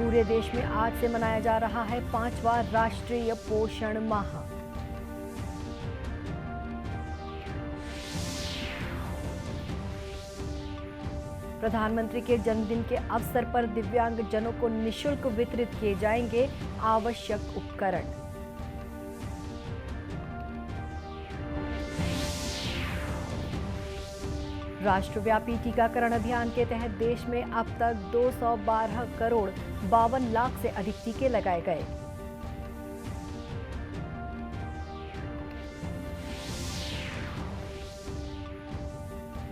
पूरे देश में आज से मनाया जा रहा है 5वां राष्ट्रीय पोषण माह। प्रधानमंत्री के जन्मदिन के अवसर पर दिव्यांगजनों को निःशुल्क वितरित किए जाएंगे आवश्यक उपकरण। राष्ट्रव्यापी टीकाकरण अभियान के तहत देश में अब तक 212 करोड़ 52 लाख से अधिक टीके लगाए गए।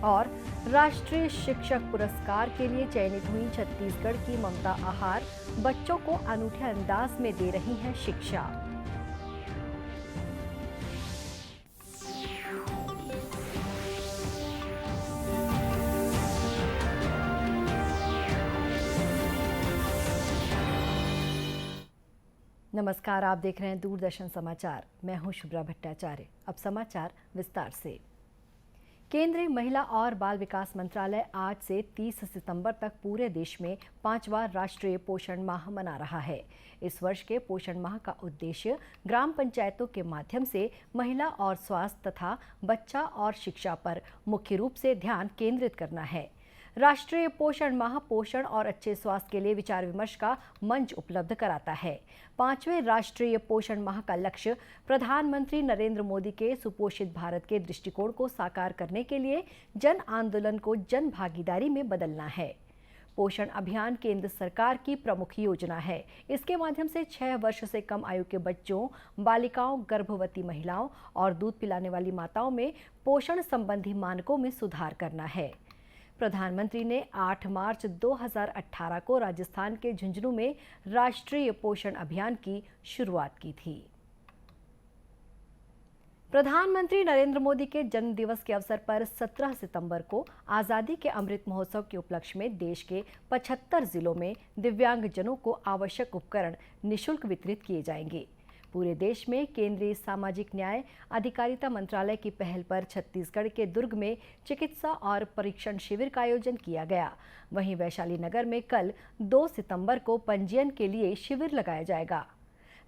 और राष्ट्रीय शिक्षक पुरस्कार के लिए चयनित हुई छत्तीसगढ़ की ममता आहार बच्चों को अनूठे अंदाज में दे रही हैं शिक्षा। नमस्कार, आप देख रहे हैं दूरदर्शन समाचार। मैं हूं शुभ्रा भट्टाचार्य। अब समाचार विस्तार से। केंद्रीय महिला और बाल विकास मंत्रालय आज से 30 सितंबर तक पूरे देश में 5वां राष्ट्रीय पोषण माह मना रहा है। इस वर्ष के पोषण माह का उद्देश्य ग्राम पंचायतों के माध्यम से महिला और स्वास्थ्य तथा बच्चा और शिक्षा पर मुख्य रूप से ध्यान केंद्रित करना है। राष्ट्रीय पोषण माह पोषण और अच्छे स्वास्थ्य के लिए विचार विमर्श का मंच उपलब्ध कराता है। 5वें राष्ट्रीय पोषण माह का लक्ष्य प्रधानमंत्री नरेंद्र मोदी के सुपोषित भारत के दृष्टिकोण को साकार करने के लिए जन आंदोलन को जन भागीदारी में बदलना है। पोषण अभियान केंद्र सरकार की प्रमुख योजना है। इसके माध्यम से 6 वर्ष से कम आयु के बच्चों, बालिकाओं, गर्भवती महिलाओं और दूध पिलाने वाली माताओं में पोषण संबंधी मानकों में सुधार करना है। प्रधानमंत्री ने 8 मार्च 2018 को राजस्थान के झुंझुनू में राष्ट्रीय पोषण अभियान की शुरुआत की थी। प्रधानमंत्री नरेंद्र मोदी के जन्म दिवस के अवसर पर 17 सितंबर को आजादी के अमृत महोत्सव के उपलक्ष्य में देश के 75 जिलों में दिव्यांगजनों को आवश्यक उपकरण निःशुल्क वितरित किए जाएंगे। पूरे देश में केंद्रीय सामाजिक न्याय अधिकारिता मंत्रालय की पहल पर छत्तीसगढ़ के दुर्ग में चिकित्सा और परीक्षण शिविर का आयोजन किया गया। वहीं वैशाली नगर में कल 2 सितंबर को पंजीयन के लिए शिविर लगाया जाएगा।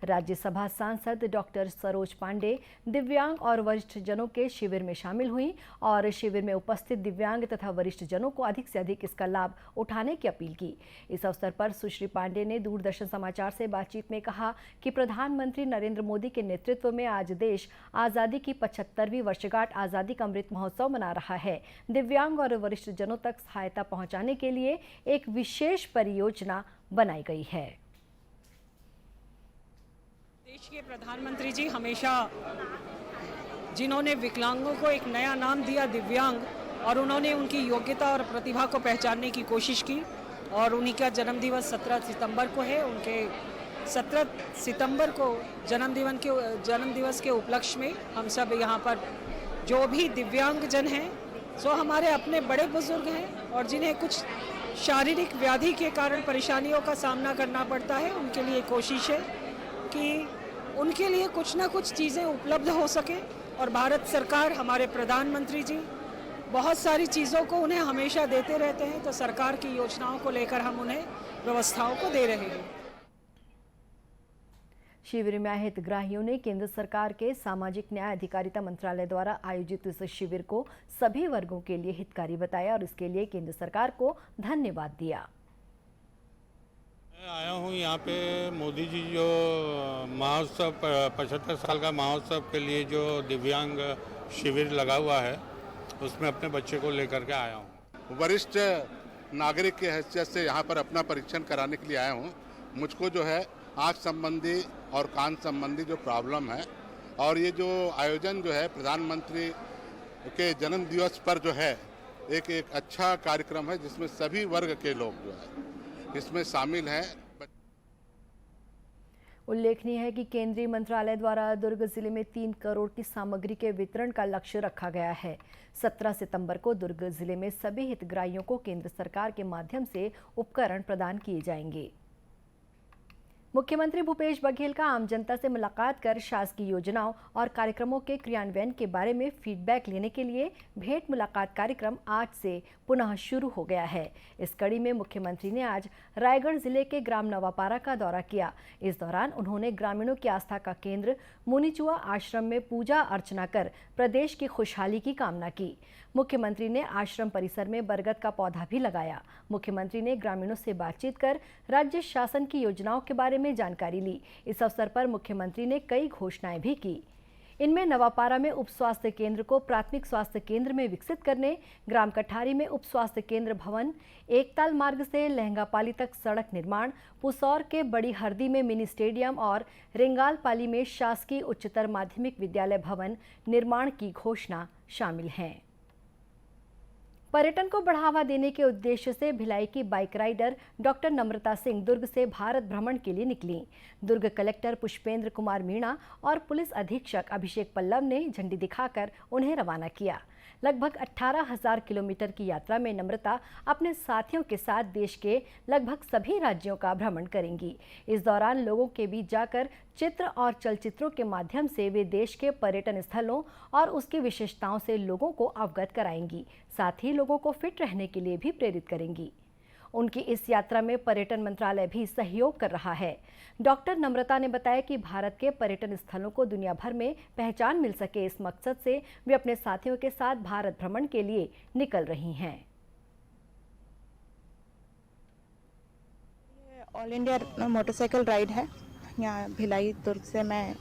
राज्यसभा सांसद डॉक्टर सरोज पांडे दिव्यांग और वरिष्ठ जनों के शिविर में शामिल हुई और शिविर में उपस्थित दिव्यांग तथा वरिष्ठ जनों को अधिक से अधिक इसका लाभ उठाने की अपील की। इस अवसर पर सुश्री पांडे ने दूरदर्शन समाचार से बातचीत में कहा कि प्रधानमंत्री नरेंद्र मोदी के नेतृत्व में आज देश आज़ादी की 75वीं वर्षगांठ आज़ादी का अमृत महोत्सव मना रहा है। दिव्यांग और वरिष्ठ जनों तक सहायता पहुँचाने के लिए एक विशेष परियोजना बनाई गई है। देश के प्रधानमंत्री जी हमेशा जिन्होंने विकलांगों को एक नया नाम दिया दिव्यांग, और उन्होंने उनकी योग्यता और प्रतिभा को पहचानने की कोशिश की, और उन्हीं का जन्मदिवस 17 सितंबर को है। उनके 17 सितंबर को जन्मदिवस के उपलक्ष्य में हम सब यहाँ पर जो भी दिव्यांगजन हैं, सो हमारे अपने बड़े बुजुर्ग हैं और जिन्हें कुछ शारीरिक व्याधि के कारण परेशानियों का सामना करना पड़ता है, उनके लिए कोशिश है कि उनके लिए कुछ ना कुछ चीज़ें उपलब्ध हो सके। और भारत सरकार, हमारे प्रधानमंत्री जी बहुत सारी चीज़ों को उन्हें हमेशा देते रहते हैं, तो सरकार की योजनाओं को लेकर हम उन्हें व्यवस्थाओं को दे रहे हैं। शिविर में आए हितग्राहियों ने केंद्र सरकार के सामाजिक न्याय अधिकारिता मंत्रालय द्वारा आयोजित इस शिविर को सभी वर्गों के लिए हितकारी बताया और इसके लिए केंद्र सरकार को धन्यवाद दिया। मैं आया हूँ यहाँ पे मोदी जी जो महोत्सव 75 साल का महोत्सव के लिए जो दिव्यांग शिविर लगा हुआ है, उसमें अपने बच्चे को लेकर के आया हूँ। वरिष्ठ नागरिक की हैसियत से यहाँ पर अपना परीक्षण कराने के लिए आया हूँ। मुझको जो है आँख संबंधी और कान संबंधी जो प्रॉब्लम है, और ये जो आयोजन जो है प्रधानमंत्री के जन्म दिवस पर जो है एक अच्छा कार्यक्रम है, जिसमें सभी वर्ग के लोग जो है इसमें शामिल हैं। उल्लेखनीय है कि केंद्रीय मंत्रालय द्वारा दुर्ग जिले में 3 करोड़ की सामग्री के वितरण का लक्ष्य रखा गया है। 17 सितंबर को दुर्ग जिले में सभी हितग्राहियों को केंद्र सरकार के माध्यम से उपकरण प्रदान किए जाएंगे। मुख्यमंत्री भूपेश बघेल का आम जनता से मुलाकात कर शासकीय योजनाओं और कार्यक्रमों के क्रियान्वयन के बारे में फीडबैक लेने के लिए भेंट मुलाकात कार्यक्रम आज से पुनः शुरू हो गया है। इस कड़ी में मुख्यमंत्री ने आज रायगढ़ जिले के ग्राम नवापारा का दौरा किया। इस दौरान उन्होंने ग्रामीणों की आस्था का केंद्र मुनिचुआ आश्रम में पूजा अर्चना कर प्रदेश की खुशहाली की कामना की। मुख्यमंत्री ने आश्रम परिसर में बरगद का पौधा भी लगाया। मुख्यमंत्री ने ग्रामीणों से बातचीत कर राज्य शासन की योजनाओं के बारे में जानकारी ली। इस अवसर पर मुख्यमंत्री ने कई घोषणाएं भी की। इनमें नवापारा में उप स्वास्थ्य केंद्र को प्राथमिक स्वास्थ्य केंद्र में विकसित करने, ग्राम कठारी में उप स्वास्थ्य केंद्र भवन, एकताल मार्ग से लहंगापाली तक सड़क निर्माण, पुसौर के बड़ी हरदी में मिनी स्टेडियम और रेंगालपाली में शासकीय उच्चतर माध्यमिक विद्यालय भवन निर्माण की घोषणा शामिल हैं। पर्यटन को बढ़ावा देने के उद्देश्य से भिलाई की बाइक राइडर डॉक्टर नम्रता सिंह दुर्ग से भारत भ्रमण के लिए निकली। दुर्ग कलेक्टर पुष्पेंद्र कुमार मीणा और पुलिस अधीक्षक अभिषेक पल्लव ने झंडी दिखाकर उन्हें रवाना किया। लगभग 18,000 किलोमीटर की यात्रा में नम्रता अपने साथियों के साथ देश के लगभग सभी राज्यों का भ्रमण करेंगी। इस दौरान लोगों के बीच जाकर चित्र और चलचित्रों के माध्यम से वे देश के पर्यटन स्थलों और उसकी विशेषताओं से लोगों को अवगत कराएंगी। साथ ही लोगों को फिट रहने के लिए भी प्रेरित करेंगी। उनकी इस यात्रा में पर्यटन मंत्रालय भी सहयोग कर रहा है। डॉक्टर नम्रता ने बताया कि भारत के पर्यटन स्थलों को दुनिया भर में पहचान मिल सके, इस मकसद से वे अपने साथियों के साथ भारत भ्रमण के लिए निकल रही हैं। ऑल इंडिया मोटरसाइकिल राइड है। यहाँ भिलाई दुर्ग से मैं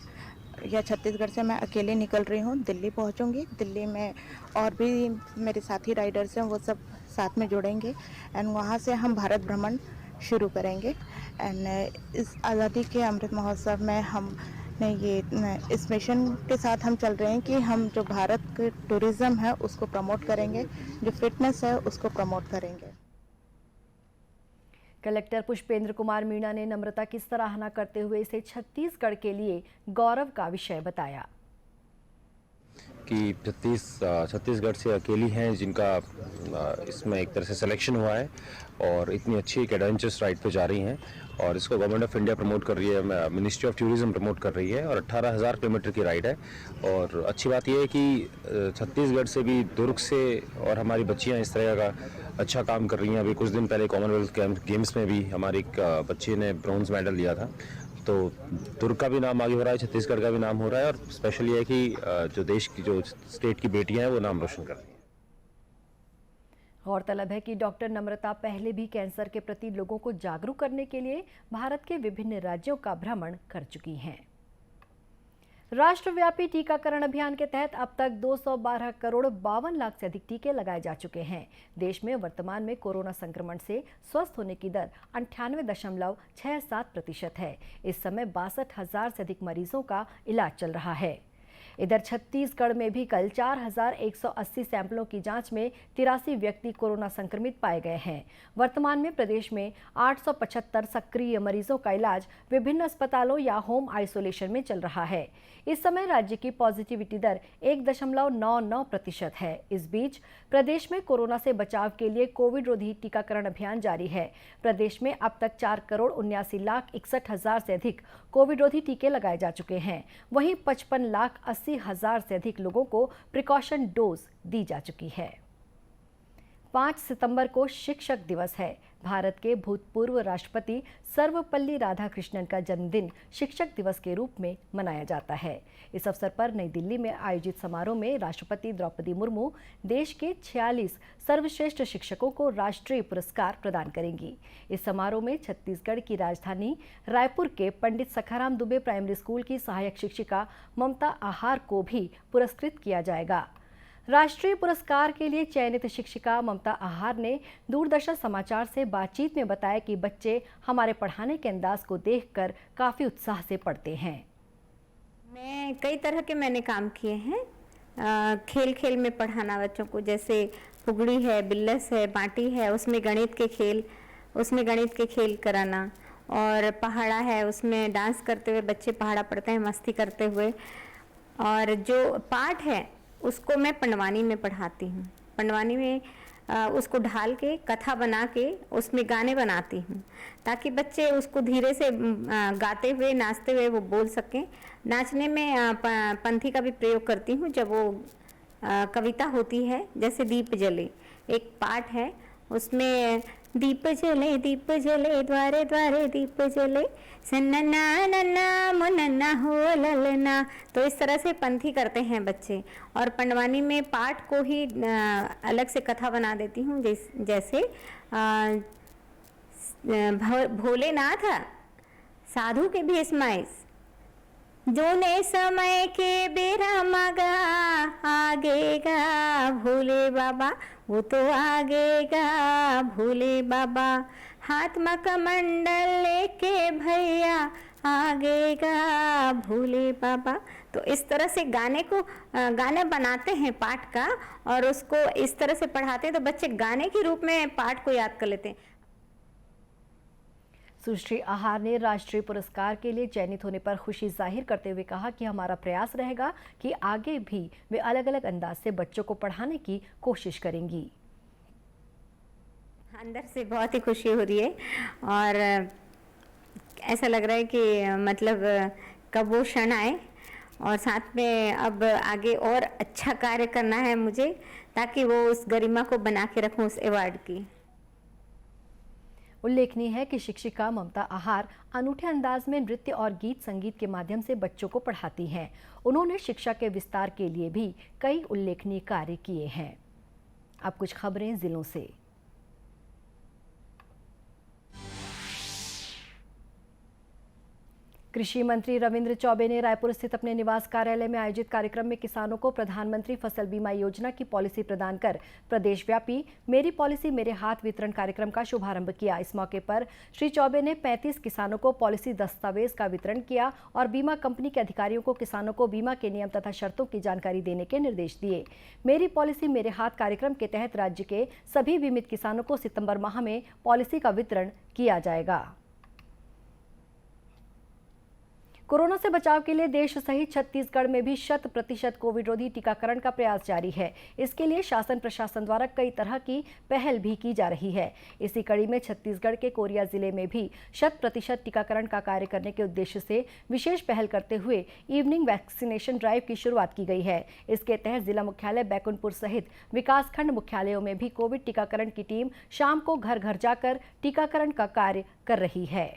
या छत्तीसगढ़ से मैं अकेले निकल रही हूँ। दिल्ली पहुँचूँगी। दिल्ली में और भी मेरे साथी राइडर्स हैं, वो सब साथ में जुड़ेंगे एंड वहाँ से हम भारत भ्रमण शुरू करेंगे। एंड इस आज़ादी के अमृत महोत्सव में हम ये इस मिशन के साथ हम चल रहे हैं कि हम जो भारत के टूरिज़्म है उसको प्रमोट करेंगे, जो फिटनेस है उसको प्रमोट करेंगे। कलेक्टर पुष्पेंद्र कुमार मीणा ने नम्रता की सराहना करते हुए इसे छत्तीसगढ़ के लिए गौरव का विषय बताया कि छत्तीसगढ़ से अकेली हैं जिनका इसमें एक तरह से सिलेक्शन हुआ है और इतनी अच्छी एक एडवेंचरस राइड पे जा रही हैं और इसको गवर्नमेंट ऑफ इंडिया प्रमोट कर रही है, मिनिस्ट्री ऑफ टूरिज्म प्रमोट कर रही है और 18,000 किलोमीटर की राइड है। और अच्छी बात यह है कि छत्तीसगढ़ से भी, दुर्ग से और हमारी बच्चियां इस तरह का अच्छा काम कर रही हैं। अभी कुछ दिन पहले कॉमनवेल्थ गेम्स में भी हमारी एक बच्ची ने ब्रॉन्ज मेडल लिया था। तो दुर्ग का भी नाम आगे हो रहा है, छत्तीसगढ़ का भी नाम हो रहा है और स्पेशल ये है कि जो देश की, जो स्टेट की बेटियां हैं वो नाम रोशन कर रही हैं। गौरतलब है कि डॉक्टर नम्रता पहले भी कैंसर के प्रति लोगों को जागरूक करने के लिए भारत के विभिन्न राज्यों का भ्रमण कर चुकी हैं। राष्ट्रव्यापी टीकाकरण अभियान के तहत अब तक 212 करोड़ 52 लाख से अधिक टीके लगाए जा चुके हैं। देश में वर्तमान में कोरोना संक्रमण से स्वस्थ होने की दर 98.67% है। इस समय 62,000 से अधिक मरीजों का इलाज चल रहा है। इधर छत्तीसगढ़ में भी कल 4,180 सैंपलों की जांच में 83 व्यक्ति कोरोना संक्रमित पाए गए हैं। वर्तमान में प्रदेश में 875 सक्रिय मरीजों का इलाज विभिन्न अस्पतालों या होम आइसोलेशन में चल रहा है। इस समय राज्य की पॉजिटिविटी दर 1.99% है। इस बीच प्रदेश में कोरोना से बचाव के लिए कोविड रोधी टीकाकरण अभियान जारी है। प्रदेश में अब तक 4,79,61,000 से अधिक कोविड रोधी टीके लगाए जा चुके हैं। वहीं 55,80,000 से अधिक लोगों को प्रिकॉशन डोज दी जा चुकी है। 5 सितंबर को शिक्षक दिवस है। भारत के भूतपूर्व राष्ट्रपति सर्वपल्ली राधाकृष्णन का जन्मदिन शिक्षक दिवस के रूप में मनाया जाता है। इस अवसर पर नई दिल्ली में आयोजित समारोह में राष्ट्रपति द्रौपदी मुर्मू देश के 46 सर्वश्रेष्ठ शिक्षकों को राष्ट्रीय पुरस्कार प्रदान करेंगी। इस समारोह में छत्तीसगढ़ की राजधानी रायपुर के पंडित सखाराम दुबे प्राइमरी स्कूल की सहायक शिक्षिका ममता आहार को भी पुरस्कृत किया जाएगा। राष्ट्रीय पुरस्कार के लिए चयनित शिक्षिका ममता आहार ने दूरदर्शन समाचार से बातचीत में बताया कि बच्चे हमारे पढ़ाने के अंदाज को देखकर काफ़ी उत्साह से पढ़ते हैं। मैं कई तरह के मैंने काम किए हैं। खेल खेल में पढ़ाना बच्चों को, जैसे पुगड़ी है, बिल्लस है, बाटी है, उसमें गणित के खेल कराना, और पहाड़ा है उसमें डांस करते हुए बच्चे पहाड़ा पढ़ते हैं मस्ती करते हुए। और जो पाठ है उसको मैं पंडवानी में पढ़ाती हूँ। पंडवानी में उसको ढाल के कथा बना के उसमें गाने बनाती हूँ, ताकि बच्चे उसको धीरे से गाते हुए नाचते हुए वो बोल सकें। नाचने में पंथी का भी प्रयोग करती हूँ। जब वो कविता होती है, जैसे दीप जले एक पाठ है, उसमें दीप जले द्वारे द्वारे दीप जले सन्ना नन्ना मुन्ना हो ललना, तो इस तरह से पंथी करते हैं बच्चे। और पंडवानी में पाठ को ही अलग से कथा बना देती हूँ, जैसे भोलेनाथ साधु के भेष माइस, जो ने समय के बेरा मांगा आगेगा भोले बाबा, वो तो आगेगा भोले बाबा, हाथ में कमंडल लेके भैया आगेगा भोले बाबा। तो इस तरह से गाने बनाते हैं पाठ का, और उसको इस तरह से पढ़ाते हैं तो बच्चे गाने के रूप में पाठ को याद कर लेते हैं। सुश्री आहार ने राष्ट्रीय पुरस्कार के लिए चयनित होने पर खुशी जाहिर करते हुए कहा कि हमारा प्रयास रहेगा कि आगे भी वे अलग अलग अंदाज से बच्चों को पढ़ाने की कोशिश करेंगी। अंदर से बहुत ही खुशी हो रही है, और ऐसा लग रहा है कि मतलब कब वो क्षण आए, और साथ में अब आगे और अच्छा कार्य करना है मुझे, ताकि वो उस गरिमा को बना के रखूं उस अवार्ड की। उल्लेखनीय है कि शिक्षिका ममता आहार अनूठे अंदाज में नृत्य और गीत संगीत के माध्यम से बच्चों को पढ़ाती हैं। उन्होंने शिक्षा के विस्तार के लिए भी कई उल्लेखनीय कार्य किए हैं। अब कुछ खबरें जिलों से। कृषि मंत्री रविंद्र चौबे ने रायपुर स्थित अपने निवास कार्यालय में आयोजित कार्यक्रम में किसानों को प्रधानमंत्री फसल बीमा योजना की पॉलिसी प्रदान कर प्रदेशव्यापी मेरी पॉलिसी मेरे हाथ वितरण कार्यक्रम का शुभारंभ किया। इस मौके पर श्री चौबे ने 35 किसानों को पॉलिसी दस्तावेज का वितरण किया और बीमा कंपनी के अधिकारियों को किसानों को बीमा के नियम तथा शर्तों की जानकारी देने के निर्देश दिए। मेरी पॉलिसी मेरे हाथ कार्यक्रम के तहत राज्य के सभी बीमित किसानों को सितंबर माह में पॉलिसी का वितरण किया जाएगा। कोरोना से बचाव के लिए देश सहित छत्तीसगढ़ में भी 100% कोविड रोधी टीकाकरण का प्रयास जारी है। इसके लिए शासन प्रशासन द्वारा कई तरह की पहल भी की जा रही है। इसी कड़ी में छत्तीसगढ़ के कोरिया जिले में भी 100% टीकाकरण का कार्य करने के उद्देश्य से विशेष पहल करते हुए इवनिंग वैक्सीनेशन ड्राइव की शुरुआत की गई है। इसके तहत जिला मुख्यालय बैकुंठपुर सहित विकासखंड मुख्यालयों में भी कोविड टीकाकरण की टीम शाम को घर घर जाकर टीकाकरण का कार्य कर रही है।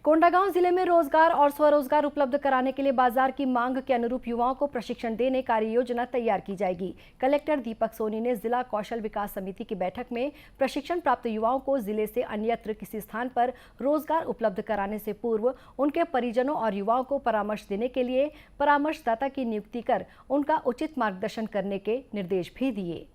कोंडागांव जिले में रोजगार और स्वरोजगार उपलब्ध कराने के लिए बाजार की मांग के अनुरूप युवाओं को प्रशिक्षण देने कार्य योजना तैयार की जाएगी। कलेक्टर दीपक सोनी ने जिला कौशल विकास समिति की बैठक में प्रशिक्षण प्राप्त युवाओं को जिले से अन्यत्र किसी स्थान पर रोजगार उपलब्ध कराने से पूर्व उनके परिजनों और युवाओं को परामर्श देने के लिए परामर्शदाता की नियुक्ति कर उनका उचित मार्गदर्शन करने के निर्देश भी दिए।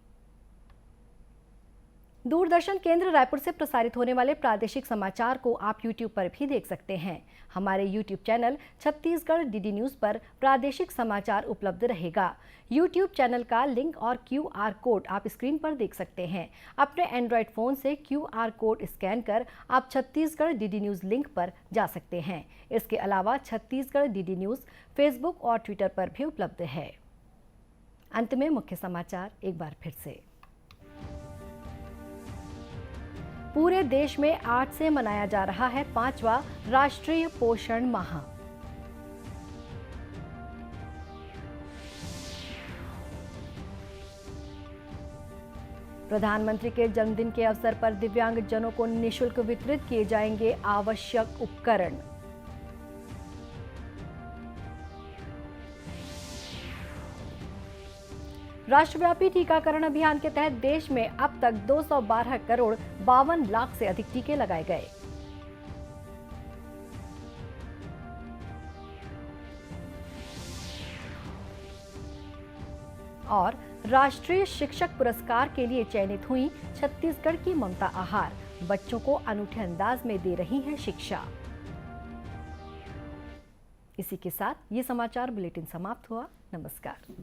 दूरदर्शन केंद्र रायपुर से प्रसारित होने वाले प्रादेशिक समाचार को आप YouTube पर भी देख सकते हैं। हमारे YouTube channel Chhattisgarh DD news पर प्रादेशिक समाचार उपलब्ध रहेगा। YouTube चैनल का लिंक और QR कोड आप स्क्रीन पर देख सकते हैं। अपने एंड्रॉयड फ़ोन से QR कोड स्कैन कर आप छत्तीसगढ़ डीडी न्यूज़ लिंक पर जा सकते हैं। इसके अलावा छत्तीसगढ़ डीडी न्यूज़ फेसबुक और ट्विटर पर भी उपलब्ध है। अंत में मुख्य समाचार एक बार फिर से। पूरे देश में आज से मनाया जा रहा है 5वां राष्ट्रीय पोषण माह। प्रधानमंत्री के जन्मदिन के अवसर पर दिव्यांगजनों को निःशुल्क वितरित किए जाएंगे आवश्यक उपकरण। राष्ट्रव्यापी टीकाकरण अभियान के तहत देश में अब तक 212 करोड़ 52 लाख से अधिक टीके लगाए गए। और राष्ट्रीय शिक्षक पुरस्कार के लिए चयनित हुई छत्तीसगढ़ की ममता आहार, बच्चों को अनूठे अंदाज में दे रही हैं शिक्षा। इसी के साथ ये समाचार बुलेटिन समाप्त हुआ। नमस्कार।